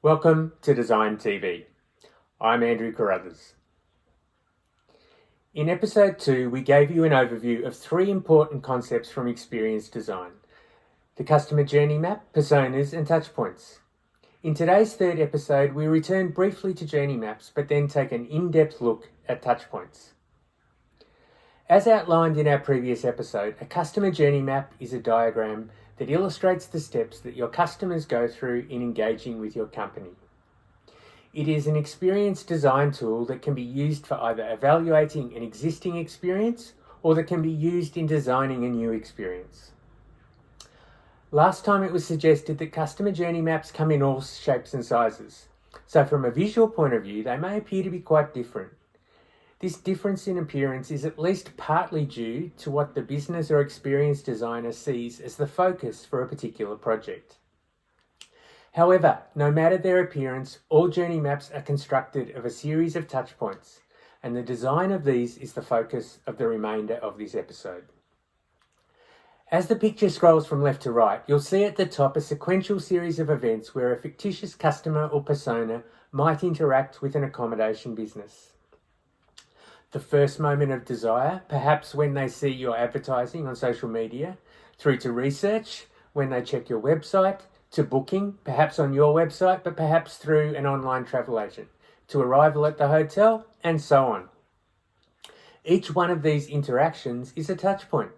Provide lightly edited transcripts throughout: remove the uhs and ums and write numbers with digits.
Welcome to Design TV. I'm Andrew Carruthers. In episode 2, we gave you an overview of 3 important concepts from experience design: the customer journey map, personas, and touchpoints. In today's 3rd episode, we return briefly to journey maps, but then take an in-depth look at touchpoints. As outlined in our previous episode, a customer journey map is a diagram that illustrates the steps that your customers go through in engaging with your company. It is an experience design tool that can be used for either evaluating an existing experience or that can be used in designing a new experience. Last time it was suggested that customer journey maps come in all shapes and sizes, so from a visual point of view they may appear to be quite different. This difference in appearance is at least partly due to what the business or experience designer sees as the focus for a particular project. However, no matter their appearance, all journey maps are constructed of a series of touchpoints, and the design of these is the focus of the remainder of this episode. As the picture scrolls from left to right, you'll see at the top a sequential series of events where a fictitious customer or persona might interact with an accommodation business. The first moment of desire, perhaps when they see your advertising on social media, through to research, when they check your website, to booking, perhaps on your website, but perhaps through an online travel agent, to arrival at the hotel, and so on. Each one of these interactions is a touchpoint,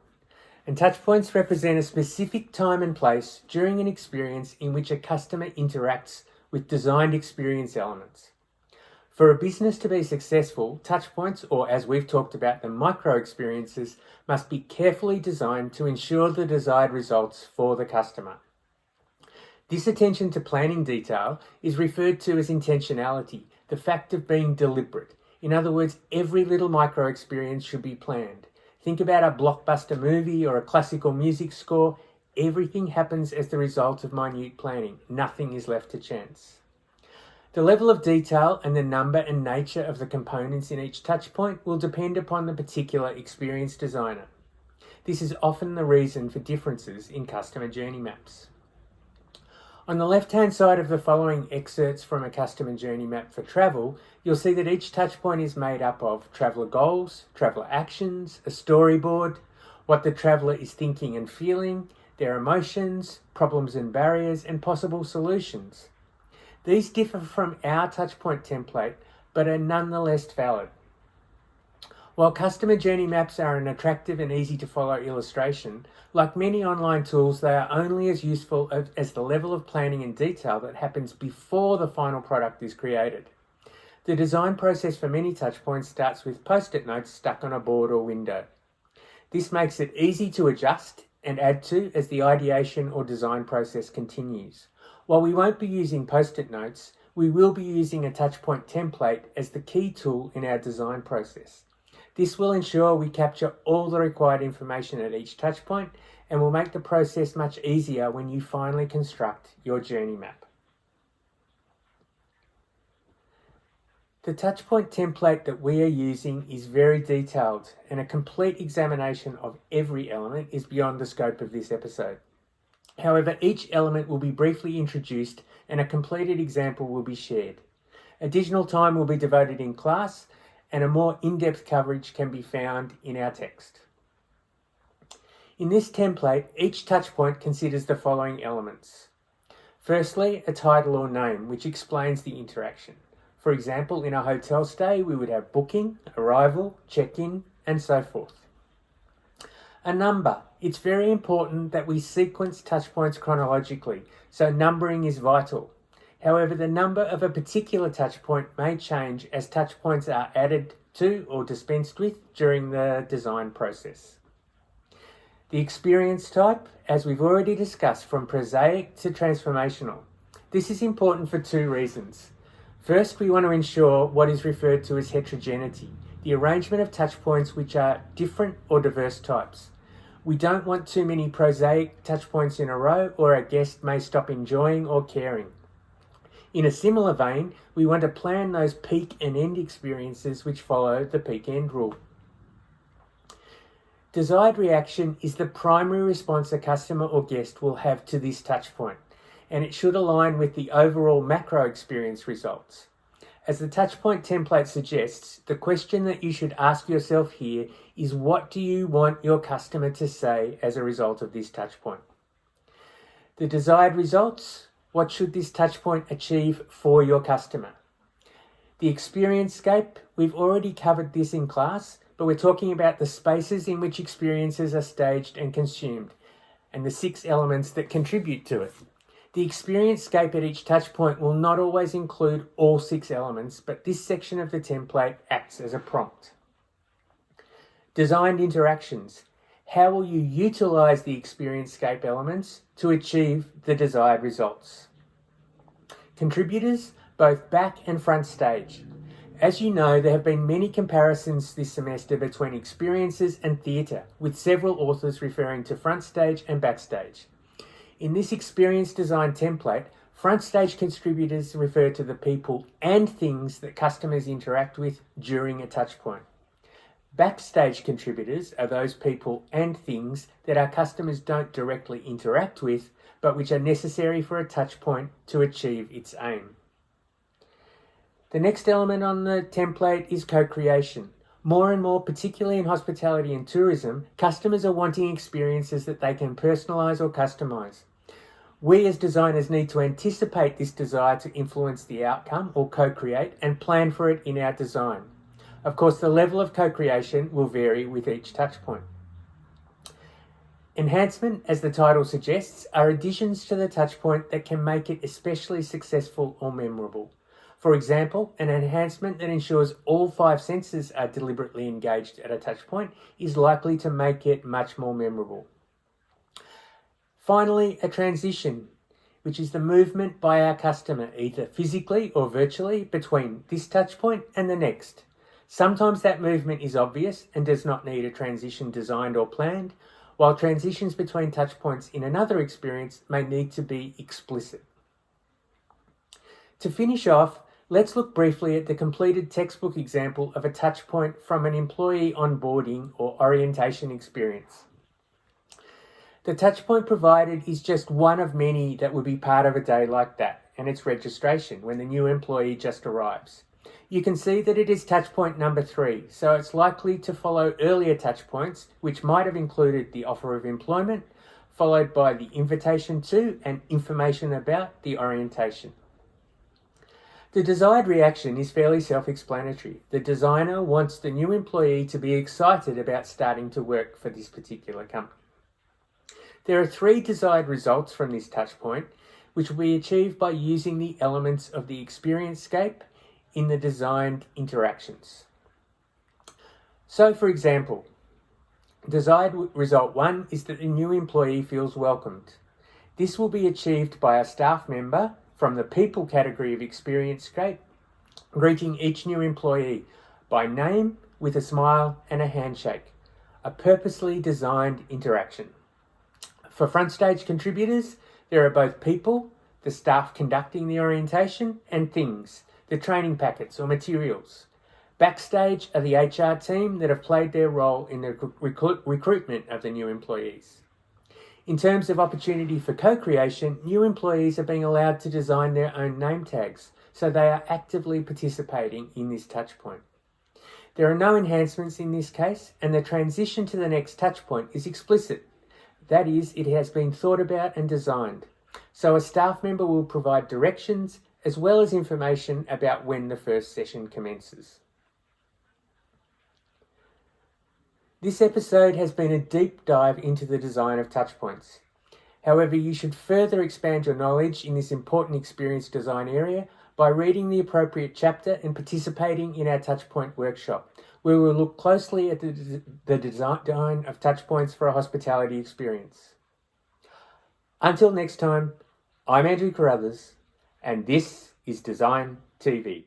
and touchpoints represent a specific time and place during an experience in which a customer interacts with designed experience elements. For a business to be successful, touchpoints, or as we've talked about, the micro-experiences, must be carefully designed to ensure the desired results for the customer. This attention to planning detail is referred to as intentionality, the fact of being deliberate. In other words, every little micro-experience should be planned. Think about a blockbuster movie or a classical music score. Everything happens as the result of minute planning. Nothing is left to chance. The level of detail and the number and nature of the components in each touchpoint will depend upon the particular experience designer. This is often the reason for differences in customer journey maps. On the left-hand side of the following excerpts from a customer journey map for travel, you'll see that each touchpoint is made up of traveller goals, traveller actions, a storyboard, what the traveller is thinking and feeling, their emotions, problems and barriers, and possible solutions. These differ from our touchpoint template, but are nonetheless valid. While customer journey maps are an attractive and easy to follow illustration, like many online tools, they are only as useful as the level of planning and detail that happens before the final product is created. The design process for many touchpoints starts with post-it notes stuck on a board or window. This makes it easy to adjust and add to as the ideation or design process continues. While we won't be using post-it notes, we will be using a touchpoint template as the key tool in our design process. This will ensure we capture all the required information at each touchpoint and will make the process much easier when you finally construct your journey map. The touchpoint template that we are using is very detailed, and a complete examination of every element is beyond the scope of this episode. However, each element will be briefly introduced and a completed example will be shared. Additional time will be devoted in class, and a more in-depth coverage can be found in our text. In this template, each touchpoint considers the following elements. Firstly, a title or name, which explains the interaction. For example, in a hotel stay, we would have booking, arrival, check-in, and so forth. A number. It's very important that we sequence touchpoints chronologically, so numbering is vital. However, the number of a particular touchpoint may change as touchpoints are added to or dispensed with during the design process. The experience type, as we've already discussed, from prosaic to transformational. This is important for 2 reasons. First, we want to ensure what is referred to as heterogeneity, the arrangement of touchpoints which are different or diverse types. We don't want too many prosaic touchpoints in a row, or a guest may stop enjoying or caring. In a similar vein, we want to plan those peak and end experiences which follow the peak-end rule. Desired reaction is the primary response a customer or guest will have to this touchpoint. and it should align with the overall macro experience results. As the Touchpoint template suggests, the question that you should ask yourself here is, what do you want your customer to say as a result of this touchpoint? The desired results, what should this touchpoint achieve for your customer? The experience scape, we've already covered this in class, but we're talking about the spaces in which experiences are staged and consumed, and the 6 elements that contribute to it. The experience scape at each touchpoint will not always include all 6 elements, but this section of the template acts as a prompt. Designed interactions. How will you utilize the experience scape elements to achieve the desired results? Contributors, both back and front stage. As you know, there have been many comparisons this semester between experiences and theatre, with several authors referring to front stage and backstage. In this experience design template, front stage contributors refer to the people and things that customers interact with during a touchpoint. Backstage contributors are those people and things that our customers don't directly interact with, but which are necessary for a touchpoint to achieve its aim. The next element on the template is co-creation. More and more, particularly in hospitality and tourism, customers are wanting experiences that they can personalise or customise. We as designers need to anticipate this desire to influence the outcome or co-create and plan for it in our design. Of course, the level of co-creation will vary with each touchpoint. Enhancement, as the title suggests, are additions to the touchpoint that can make it especially successful or memorable. For example, an enhancement that ensures all 5 senses are deliberately engaged at a touchpoint is likely to make it much more memorable. Finally, a transition, which is the movement by our customer, either physically or virtually, between this touchpoint and the next. Sometimes that movement is obvious and does not need a transition designed or planned, while transitions between touchpoints in another experience may need to be explicit. To finish off, let's look briefly at the completed textbook example of a touchpoint from an employee onboarding or orientation experience. The touchpoint provided is just one of many that would be part of a day like that, and it's registration when the new employee just arrives. You can see that it is touchpoint number 3, so it's likely to follow earlier touchpoints, which might have included the offer of employment, followed by the invitation to and information about the orientation. The desired reaction is fairly self-explanatory. The designer wants the new employee to be excited about starting to work for this particular company. There are 3 desired results from this touchpoint, which we achieve by using the elements of the experience scape in the designed interactions. So, for example, desired result 1 is that the new employee feels welcomed. This will be achieved by a staff member from the people category of experience scape greeting each new employee by name with a smile and a handshake, a purposely designed interaction. For front stage contributors, there are both people, the staff conducting the orientation, and things, the training packets or materials. Backstage are the HR team that have played their role in the recruitment of the new employees. In terms of opportunity for co-creation, new employees are being allowed to design their own name tags, so they are actively participating in this touchpoint. There are no enhancements in this case, and the transition to the next touchpoint is explicit. That is, it has been thought about and designed. So a staff member will provide directions as well as information about when the first session commences. This episode has been a deep dive into the design of touchpoints. However, you should further expand your knowledge in this important experience design area by reading the appropriate chapter and participating in our touchpoint workshop, where we'll look closely at the design of touchpoints for a hospitality experience. Until next time, I'm Andrew Carruthers, and this is Design TV.